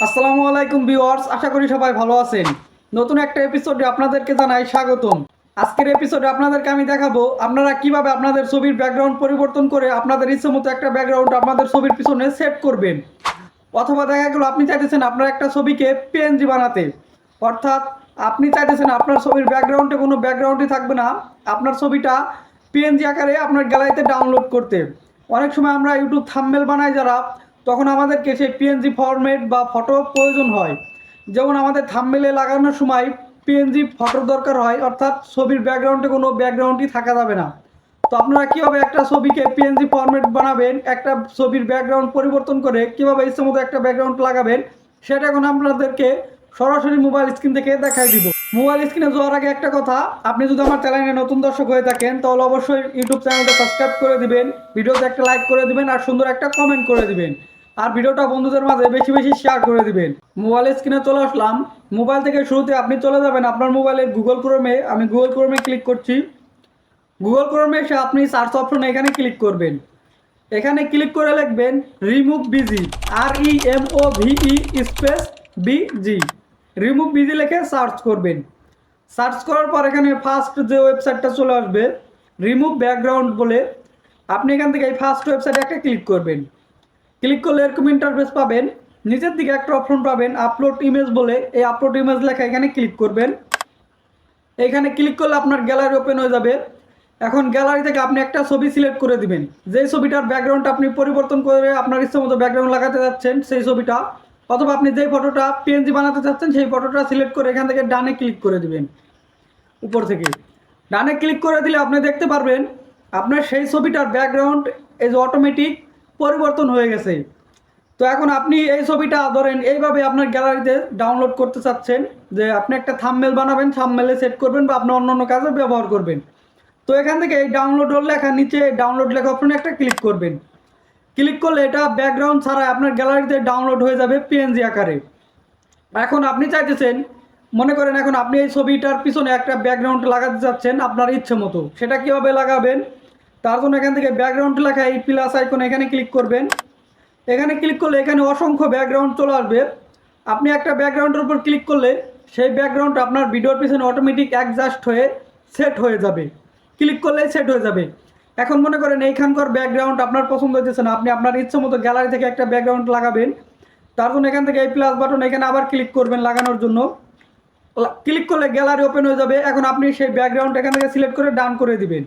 আসসালামু আলাইকুম ভিউয়ার্স, আশা করি সবাই ভালো আছেন। নতুন একটা এপিসোডে আপনাদেরকে জানাই স্বাগতম। আজকের এপিসোডে আপনাদেরকে আমি দেখাবো আপনারা কিভাবে আপনাদের ছবির ব্যাকগ্রাউন্ড পরিবর্তন করে আপনাদের ইচ্ছে মতো একটা ব্যাকগ্রাউন্ড আপনাদের ছবির পিছনে সেট করবেন। অথবা দেখা গেল আপনি চাইতেছেন আপনার একটা ছবিকে পিএনজি বানাতে, অর্থাৎ আপনি চাইতেছেন আপনার ছবির ব্যাকগ্রাউন্ডে কোনো ব্যাকগ্রাউন্ডই থাকবে না, আপনার ছবিটা পিএনজি আকারে আপনার গ্যালারিতে ডাউনলোড করতে। অনেক সময় আমরা ইউটিউব থাম্বনেল বানাই যারা, তখন আমাদেরকে সেই পিএনজি ফরম্যাট বা ফটো প্রয়োজন হয়। যেমন আমাদের থাম্বনেলে লাগানোর সময় পিএনজি ফটোর দরকার হয়, অর্থাৎ ছবির ব্যাকগ্রাউন্ডে কোনো ব্যাকগ্রাউন্ডই থাকা যাবে না। তো আপনারা কীভাবে একটা ছবিকে পিএনজি ফরম্যাট বানাবেন, একটা ছবির ব্যাকগ্রাউন্ড পরিবর্তন করে কীভাবে ইচ্ছে মতো একটা ব্যাকগ্রাউন্ড লাগাবেন, সেটা এখন আপনাদেরকে সরাসরি মোবাইল স্ক্রিন থেকে দেখাই দিব। মোবাইল স্ক্রিনে যাওয়ার আগে একটা কথা, আপনি যদি আমার চ্যানেলে নতুন দর্শক হয়ে থাকেন তাহলে অবশ্যই ইউটিউব চ্যানেলটা সাবস্ক্রাইব করে দিবেন, ভিডিওতে একটা লাইক করে দিবেন আর সুন্দর একটা কমেন্ট করে দিবেন, আর ভিডিওটা বন্ধুদের মাঝে বেশি বেশি শেয়ার করে দিবেন। মোবাইল স্ক্রিনে চলে আসলাম। মোবাইল থেকে শুরুতে আপনি চলে যাবেন আপনার মোবাইলের গুগল ক্রোমে। আমি গুগল ক্রোমে ক্লিক করছি। গুগল ক্রোমে এসে আপনি সার্চ অপশনে এখানে ক্লিক করবেন। এখানে ক্লিক করে লিখবেন remove busy, REMOVE space BG, remove busy লিখে সার্চ করবেন। সার্চ করার পর এখানে ফার্স্ট যে ওয়েবসাইটটা চলে আসবে রিমুভ ব্যাকগ্রাউন্ড বলে, আপনি এখান থেকে এই ফার্স্ট ওয়েবসাইটে একটা ক্লিক করবেন। ক্লিক করলে এরকম ইন্টারফেস পাবেন। নিচের দিকে একটা অপশন পাবেন আপলোড ইমেজ বলে, এই আপলোড ইমেজ লেখা এখানে ক্লিক করবেন। এখানে ক্লিক করলে আপনার গ্যালারি ওপেন হয়ে যাবে। এখন গ্যালারি থেকে আপনি একটা ছবি সিলেক্ট করে দিবেন, যেই ছবিটার ব্যাকগ্রাউন্ড আপনি পরিবর্তন করে আপনার ইচ্ছে মতো ব্যাকগ্রাউন্ড লাগাতে যাচ্ছেন সেই ছবিটা, অথবা আপনি যেই ফটোটা পিএনজি বানাতে চাচ্ছেন সেই ফটোটা সিলেক্ট করে এখান থেকে ডানে ক্লিক করে দিবেন। উপর থেকে ডানে ক্লিক করে দিলে আপনি দেখতে পারবেন আপনার সেই ছবিটার ব্যাকগ্রাউন্ড এই যে অটোমেটিক পরিবর্তন হয়ে গেছে। তো এখন আপনি এই ছবিটা ধরেন এইভাবে আপনার গ্যালারিতে ডাউনলোড করতে চাচ্ছেন, যে আপনি একটা থাম্বনেল বানাবেন, থাম্বনেলে সেট করবেন বা আপনি অন্য অন্য কাজে ব্যবহার করবেন। তো এখান থেকে এই ডাউনলোড লেখা নিচে ডাউনলোড লেখা অপশনে একটা ক্লিক করবেন। ক্লিক করলে এটা ব্যাকগ্রাউন্ড ছাড়া আপনার গ্যালারিতে ডাউনলোড হয়ে যাবে পিএনজি আকারে। এখন আপনি চাইতেছেন, মনে করেন এখন আপনি এই ছবিটার পিছনে একটা ব্যাকগ্রাউন্ড লাগাতে যাচ্ছেন আপনার ইচ্ছে মতো, সেটা কীভাবে লাগাবেন তার জন্য এখান থেকে ব্যাকগ্রাউন্ড লেখা এই প্লাস আইকন এখানে ক্লিক করবেন। এখানে ক্লিক করলে এখানে অসংখ্য ব্যাকগ্রাউন্ড চলে আসবে। আপনি একটা ব্যাকগ্রাউন্ডের উপর ক্লিক করলে সেই ব্যাকগ্রাউন্ড আপনার ভিডিওর পিছনে অটোমেটিক অ্যাডজাস্ট হয়ে সেট হয়ে যাবে। ক্লিক করলেই সেট হয়ে যাবে। এখন মনে করেন এইখানকার ব্যাকগ্রাউন্ড আপনার পছন্দ হইতেছে না, আপনি আপনার ইচ্ছে মতো গ্যালারি থেকে একটা ব্যাকগ্রাউন্ড লাগাবেন। তার জন্য এখান থেকে এই প্লাস বাটন এখানে আবার ক্লিক করবেন লাগানোর জন্য। ক্লিক করলে গ্যালারি ওপেন হয়ে যাবে। এখন আপনি সেই ব্যাকগ্রাউন্ড এখান থেকে সিলেক্ট করে ডান করে দিবেন।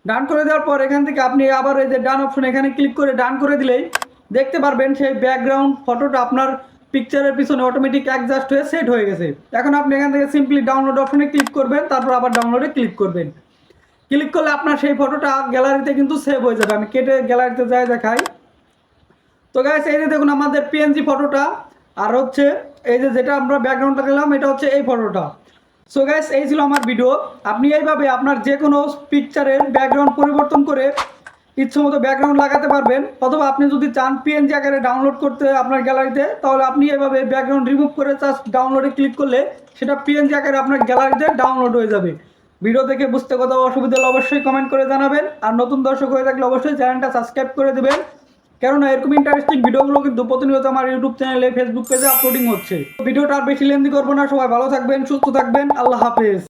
ডান করে দেওয়ার পর এখান থেকে আপনি আবার এই যে ডান অপশন এখানে ক্লিক করে ডান করে দিলেই দেখতে পারবেন সেই ব্যাকগ্রাউন্ড ফটোটা আপনার পিকচারের পিছনে অটোমেটিক অ্যাডজাস্ট হয়ে সেট হয়ে গেছে। এখন আপনি এখান থেকে সিম্পলি ডাউনলোড অপশনে ক্লিক করবেন, তারপর আবার ডাউনলোডে ক্লিক করবেন। ক্লিক করলে আপনার সেই ফটোটা গ্যালারিতে কিন্তু সেভ হয়ে যাবে। আমি কেটে গ্যালারিতে যাই দেখাই। তো গাইস এই যে দেখুন আমাদের পিএনজি ফটোটা, আর হচ্ছে এই যে যেটা আমরা ব্যাকগ্রাউন্ডটা দিলাম এটা হচ্ছে এই ফটোটা। সো গাইস এই ছিল আমার ভিডিও। আপনি এইভাবে আপনার যে কোনো পিকচারের ব্যাকগ্রাউন্ড পরিবর্তন করে ইচ্ছে মতো ব্যাকগ্রাউন্ড লাগাতে পারবেন, অথবা আপনি যদি চান পিএনজি আকারে ডাউনলোড করতে আপনার গ্যালারিতে, তাহলে আপনি এইভাবে ব্যাকগ্রাউন্ড রিমুভ করে জাস্ট ডাউনলোডে ক্লিক করলে সেটা পিএনজি আকারে আপনার গ্যালারিতে ডাউনলোড হয়ে যাবে। ভিডিও দেখে বুঝতে কোথাও অসুবিধা হলে অবশ্যই কমেন্ট করে জানাবেন, আর নতুন দর্শক হয়ে থাকলে অবশ্যই চ্যানেলটা সাবস্ক্রাইব করে দেবেন, কেননা এরকম ইন্টারেস্টিং ভিডিওগুলো কিন্তু প্রতিনিয়ত আমার ইউটিউব চ্যানেলে ফেসবুক পেজে আপলোডিং হচ্ছে। ভিডিওটা আর বেশি লেন্দি করবো না, সবাই ভালো থাকবেন, সুস্থ থাকবেন, আল্লাহ হাফেজ।